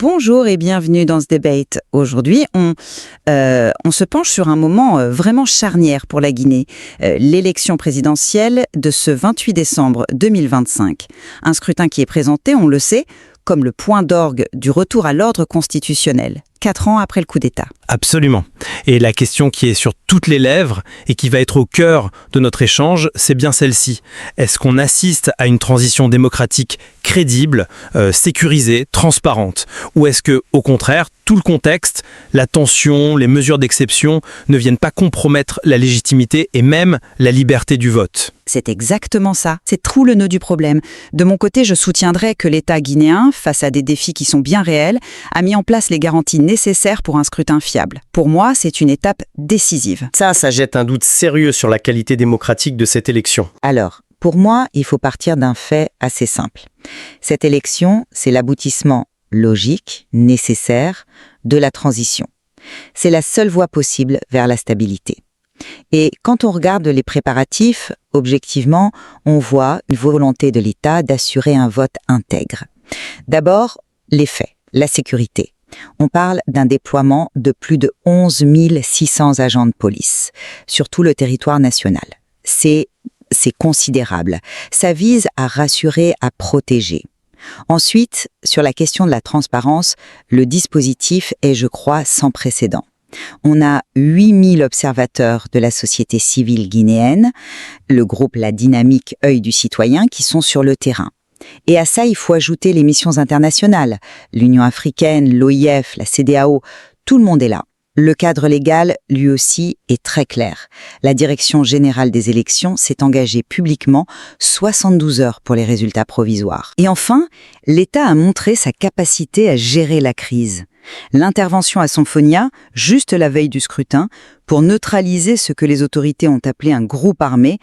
Bonjour et bienvenue dans ce debate. Aujourd'hui, on se penche sur un moment vraiment charnière pour la Guinée, l'élection présidentielle de ce 28 décembre 2025. Un scrutin qui est présenté, on le sait, comme le point d'orgue du retour à l'ordre constitutionnel, 4 ans après le coup d'État. Absolument. Et la question qui est sur toutes les lèvres et qui va être au cœur de notre échange, c'est bien celle-ci. Est-ce qu'on assiste à une transition démocratique crédible, sécurisée, transparente? Ou est-ce que, au contraire, tout le contexte, la tension, les mesures d'exception ne viennent pas compromettre la légitimité et même la liberté du vote? C'est exactement ça. C'est tout le nœud du problème. De mon côté, je soutiendrai que l'État guinéen, face à des défis qui sont bien réels, a mis en place les garanties nécessaires pour un scrutin fiable. Pour moi, c'est une étape décisive. Ça jette un doute sérieux sur la qualité démocratique de cette élection. Alors, pour moi, il faut partir d'un fait assez simple. Cette élection, c'est l'aboutissement logique, nécessaire, de la transition. C'est la seule voie possible vers la stabilité. Et quand on regarde les préparatifs, objectivement, on voit une volonté de l'État d'assurer un vote intègre. D'abord, les faits, la sécurité. On parle d'un déploiement de plus de 11 600 agents de police sur tout le territoire national. C'est considérable. Ça vise à rassurer, à protéger. Ensuite, sur la question de la transparence, le dispositif est, je crois, sans précédent. On a 8000 observateurs de la société civile guinéenne, le groupe La Dynamique Œil du Citoyen, qui sont sur le terrain. Et à ça, il faut ajouter les missions internationales, l'Union africaine, l'OIF, la CEDEAO, tout le monde est là. Le cadre légal, lui aussi, est très clair. La Direction générale des élections s'est engagée publiquement 72 heures pour les résultats provisoires. Et enfin, l'État a montré sa capacité à gérer la crise. L'intervention à Sonfonia, juste la veille du scrutin, pour neutraliser ce que les autorités ont appelé un groupe armé,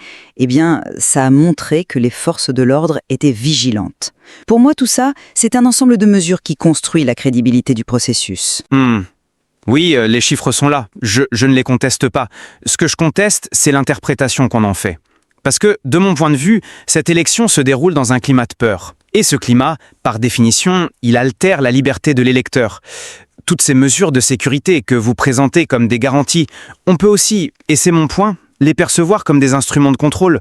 ça a montré que les forces de l'ordre étaient vigilantes. Pour moi, tout ça, c'est un ensemble de mesures qui construit la crédibilité du processus. Oui, les chiffres sont là. Je ne les conteste pas. Ce que je conteste, c'est l'interprétation qu'on en fait. Parce que, de mon point de vue, cette élection se déroule dans un climat de peur. Et ce climat, par définition, il altère la liberté de l'électeur. Toutes ces mesures de sécurité que vous présentez comme des garanties, on peut aussi, et c'est mon point, les percevoir comme des instruments de contrôle.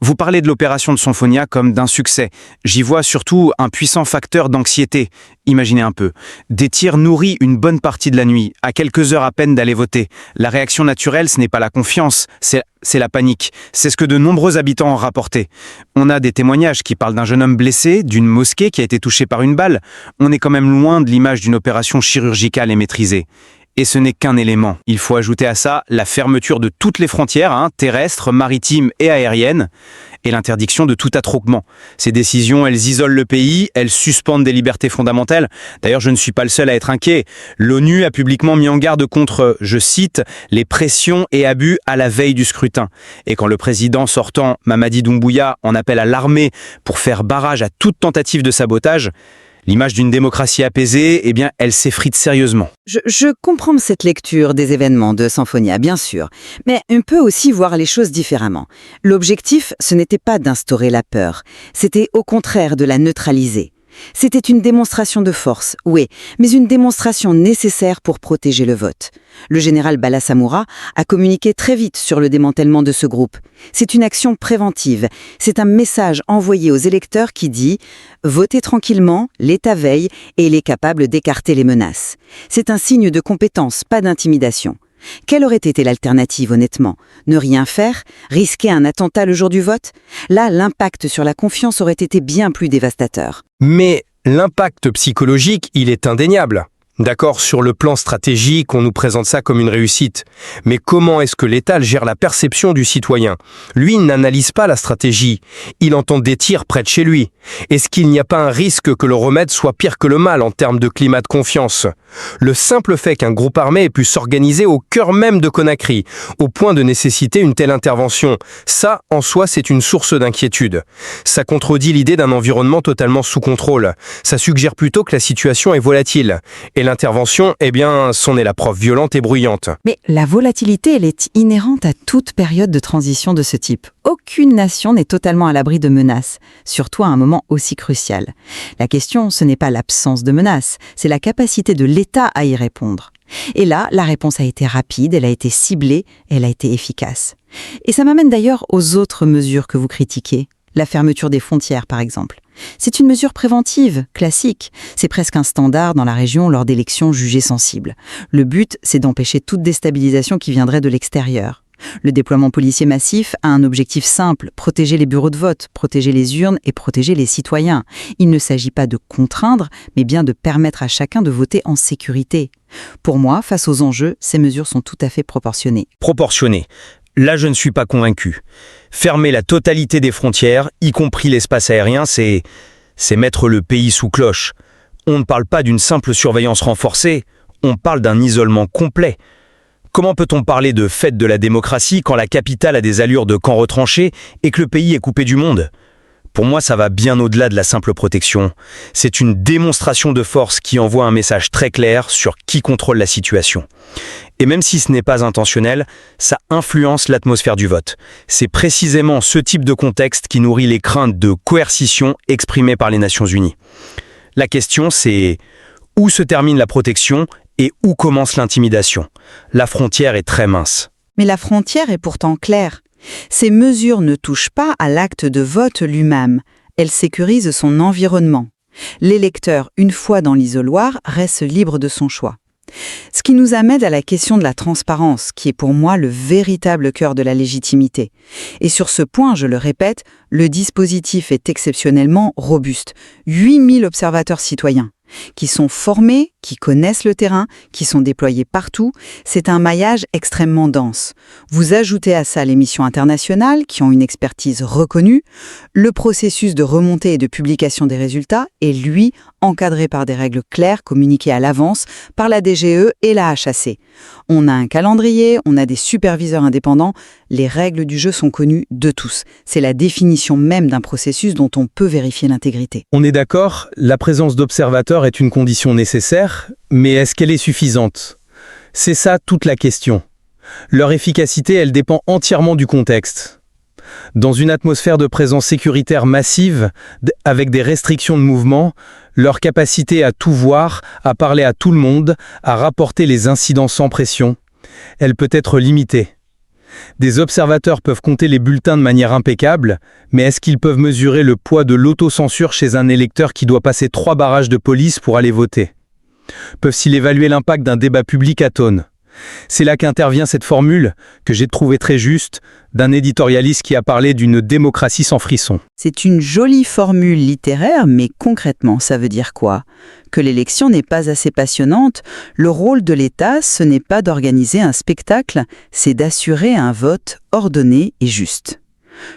Vous parlez de l'opération de Sonfonia comme d'un succès. J'y vois surtout un puissant facteur d'anxiété. Imaginez un peu. Des tirs nourris une bonne partie de la nuit, à quelques heures à peine d'aller voter. La réaction naturelle, ce n'est pas la confiance, c'est la panique. C'est ce que de nombreux habitants ont rapporté. On a des témoignages qui parlent d'un jeune homme blessé, d'une mosquée qui a été touchée par une balle. On est quand même loin de l'image d'une opération chirurgicale et maîtrisée. Et ce n'est qu'un élément. Il faut ajouter à ça la fermeture de toutes les frontières, terrestres, maritimes et aériennes, et l'interdiction de tout attroupement. Ces décisions, elles isolent le pays, elles suspendent des libertés fondamentales. D'ailleurs, je ne suis pas le seul à être inquiet. L'ONU a publiquement mis en garde contre, je cite, les pressions et abus à la veille du scrutin. Et quand le président sortant, Mamadi Doumbouya, en appelle à l'armée pour faire barrage à toute tentative de sabotage, l'image d'une démocratie apaisée, elle s'effrite sérieusement. Je comprends cette lecture des événements de Sonfonia, bien sûr, mais on peut aussi voir les choses différemment. L'objectif, ce n'était pas d'instaurer la peur, c'était au contraire de la neutraliser. C'était une démonstration de force, oui, mais une démonstration nécessaire pour protéger le vote. Le général Bala Samoura a communiqué très vite sur le démantèlement de ce groupe. C'est une action préventive. C'est un message envoyé aux électeurs qui dit « Votez tranquillement, l'État veille et il est capable d'écarter les menaces ». C'est un signe de compétence, pas d'intimidation. Quelle aurait été l'alternative, honnêtement? Ne rien faire? Risquer un attentat le jour du vote? Là, l'impact sur la confiance aurait été bien plus dévastateur. Mais l'impact psychologique, il est indéniable. D'accord, sur le plan stratégique, on nous présente ça comme une réussite. Mais comment est-ce que l'État gère la perception du citoyen? Lui, il n'analyse pas la stratégie. Il entend des tirs près de chez lui. Est-ce qu'il n'y a pas un risque que le remède soit pire que le mal en termes de climat de confiance? Le simple fait qu'un groupe armé ait pu s'organiser au cœur même de Conakry, au point de nécessiter une telle intervention, ça, en soi, c'est une source d'inquiétude. Ça contredit l'idée d'un environnement totalement sous contrôle. Ça suggère plutôt que la situation est volatile. Et Et l'intervention, eh bien, c'en est la preuve violente et bruyante. Mais la volatilité, elle est inhérente à toute période de transition de ce type. Aucune nation n'est totalement à l'abri de menaces, surtout à un moment aussi crucial. La question, ce n'est pas l'absence de menaces, c'est la capacité de l'État à y répondre. Et là, la réponse a été rapide, elle a été ciblée, elle a été efficace. Et ça m'amène d'ailleurs aux autres mesures que vous critiquez. La fermeture des frontières, par exemple. C'est une mesure préventive, classique. C'est presque un standard dans la région lors d'élections jugées sensibles. Le but, c'est d'empêcher toute déstabilisation qui viendrait de l'extérieur. Le déploiement policier massif a un objectif simple, protéger les bureaux de vote, protéger les urnes et protéger les citoyens. Il ne s'agit pas de contraindre, mais bien de permettre à chacun de voter en sécurité. Pour moi, face aux enjeux, ces mesures sont tout à fait proportionnées. Proportionné. Là, je ne suis pas convaincu. Fermer la totalité des frontières, y compris l'espace aérien, c'est mettre le pays sous cloche. On ne parle pas d'une simple surveillance renforcée, on parle d'un isolement complet. Comment peut-on parler de fête de la démocratie quand la capitale a des allures de camp retranché et que le pays est coupé du monde ? Pour moi, ça va bien au-delà de la simple protection. C'est une démonstration de force qui envoie un message très clair sur qui contrôle la situation. Et même si ce n'est pas intentionnel, ça influence l'atmosphère du vote. C'est précisément ce type de contexte qui nourrit les craintes de coercition exprimées par les Nations Unies. La question, c'est où se termine la protection et où commence l'intimidation ? La frontière est très mince. Mais la frontière est pourtant claire. Ces mesures ne touchent pas à l'acte de vote lui-même. Elles sécurisent son environnement. L'électeur, une fois dans l'isoloir, reste libre de son choix. Ce qui nous amène à la question de la transparence, qui est pour moi le véritable cœur de la légitimité. Et sur ce point, je le répète, le dispositif est exceptionnellement robuste. 8000 observateurs citoyens, qui sont formés, qui connaissent le terrain, qui sont déployés partout. C'est un maillage extrêmement dense. Vous ajoutez à ça les missions internationales, qui ont une expertise reconnue. Le processus de remontée et de publication des résultats est, lui, encadré par des règles claires communiquées à l'avance par la DGE et la HAC. On a un calendrier, on a des superviseurs indépendants. Les règles du jeu sont connues de tous. C'est la définition même d'un processus dont on peut vérifier l'intégrité. On est d'accord, la présence d'observateurs est une condition nécessaire, mais est-ce qu'elle est suffisante ? C'est ça toute la question. Leur efficacité, elle dépend entièrement du contexte. Dans une atmosphère de présence sécuritaire massive, avec des restrictions de mouvement, leur capacité à tout voir, à parler à tout le monde, à rapporter les incidents sans pression, elle peut être limitée. Des observateurs peuvent compter les bulletins de manière impeccable, mais est-ce qu'ils peuvent mesurer le poids de l'autocensure chez un électeur qui doit passer 3 barrages de police pour aller voter ? Peuvent-ils évaluer l'impact d'un débat public atone ? C'est là qu'intervient cette formule, que j'ai trouvée très juste, d'un éditorialiste qui a parlé d'une démocratie sans frisson. C'est une jolie formule littéraire, mais concrètement, ça veut dire quoi ? Que l'élection n'est pas assez passionnante. Le rôle de l'État, ce n'est pas d'organiser un spectacle, c'est d'assurer un vote ordonné et juste.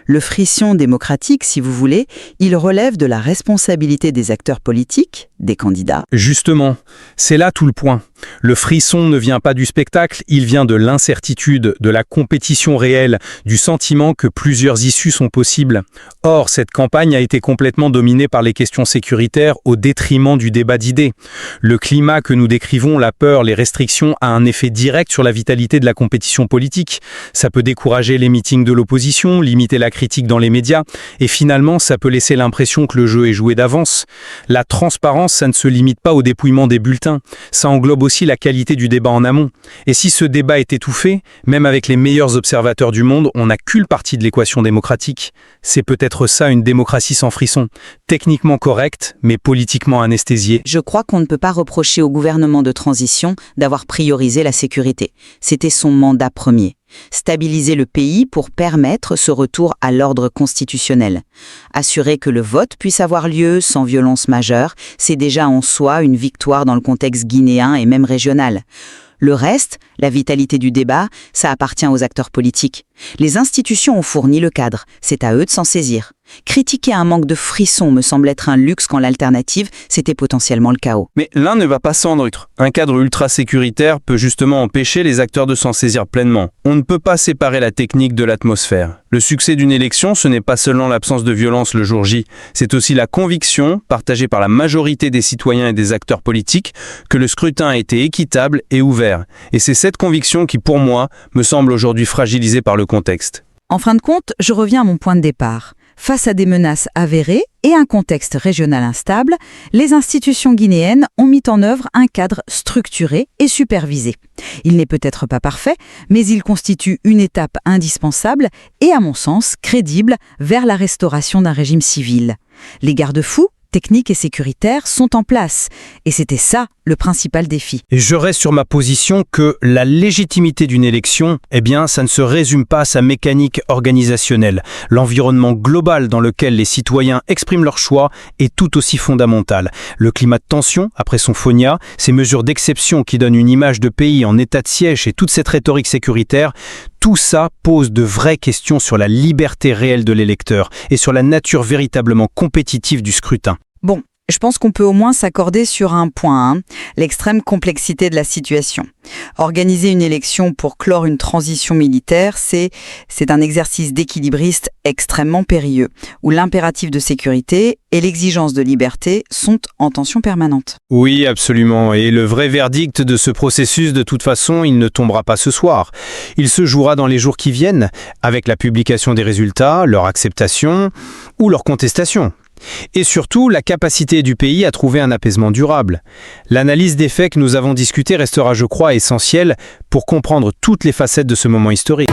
Le frisson démocratique, si vous voulez, il relève de la responsabilité des acteurs politiques, des candidats. Justement, c'est là tout le point. Le frisson ne vient pas du spectacle, il vient de l'incertitude, de la compétition réelle, du sentiment que plusieurs issues sont possibles. Or, cette campagne a été complètement dominée par les questions sécuritaires au détriment du débat d'idées. Le climat que nous décrivons, la peur, les restrictions, a un effet direct sur la vitalité de la compétition politique. Ça peut décourager les meetings de l'opposition, limiter la critique dans les médias, et finalement, ça peut laisser l'impression que le jeu est joué d'avance. La transparence, ça ne se limite pas au dépouillement des bulletins, ça englobe aussi la qualité du débat en amont. Et si ce débat est étouffé, même avec les meilleurs observateurs du monde, on n'a qu'une partie de l'équation démocratique. C'est peut-être ça une démocratie sans frisson, techniquement correcte, mais politiquement anesthésiée. Je crois qu'on ne peut pas reprocher au gouvernement de transition d'avoir priorisé la sécurité. C'était son mandat premier. Stabiliser le pays pour permettre ce retour à l'ordre constitutionnel. Assurer que le vote puisse avoir lieu sans violence majeure, c'est déjà en soi une victoire dans le contexte guinéen et même régional. Le reste, La vitalité du débat, ça appartient aux acteurs politiques. Les institutions ont fourni le cadre, c'est à eux de s'en saisir. Critiquer un manque de frisson me semble être un luxe quand l'alternative, c'était potentiellement le chaos. Mais l'un ne va pas sans l'autre. Un cadre ultra sécuritaire peut justement empêcher les acteurs de s'en saisir pleinement. On ne peut pas séparer la technique de l'atmosphère. Le succès d'une élection, ce n'est pas seulement l'absence de violence le jour J, c'est aussi la conviction, partagée par la majorité des citoyens et des acteurs politiques, que le scrutin a été équitable et ouvert. Et c'est cette conviction qui, pour moi, me semble aujourd'hui fragilisée par le contexte. En fin de compte, je reviens à mon point de départ. Face à des menaces avérées et un contexte régional instable, les institutions guinéennes ont mis en œuvre un cadre structuré et supervisé. Il n'est peut-être pas parfait, mais il constitue une étape indispensable et, à mon sens, crédible vers la restauration d'un régime civil. Les garde-fous, techniques et sécuritaires sont en place. Et c'était ça, le principal défi. Et je reste sur ma position que la légitimité d'une élection, ça ne se résume pas à sa mécanique organisationnelle. L'environnement global dans lequel les citoyens expriment leur choix est tout aussi fondamental. Le climat de tension, après son FONIA, ces mesures d'exception qui donnent une image de pays en état de siège et toute cette rhétorique sécuritaire, tout ça pose de vraies questions sur la liberté réelle de l'électeur et sur la nature véritablement compétitive du scrutin. Bon, je pense qu'on peut au moins s'accorder sur un point, l'extrême complexité de la situation. Organiser une élection pour clore une transition militaire, c'est un exercice d'équilibriste extrêmement périlleux, où l'impératif de sécurité et l'exigence de liberté sont en tension permanente. Oui, absolument. Et le vrai verdict de ce processus, de toute façon, il ne tombera pas ce soir. Il se jouera dans les jours qui viennent, avec la publication des résultats, leur acceptation ou leur contestation. Et surtout, la capacité du pays à trouver un apaisement durable. L'analyse des faits que nous avons discutés restera, je crois, essentielle pour comprendre toutes les facettes de ce moment historique.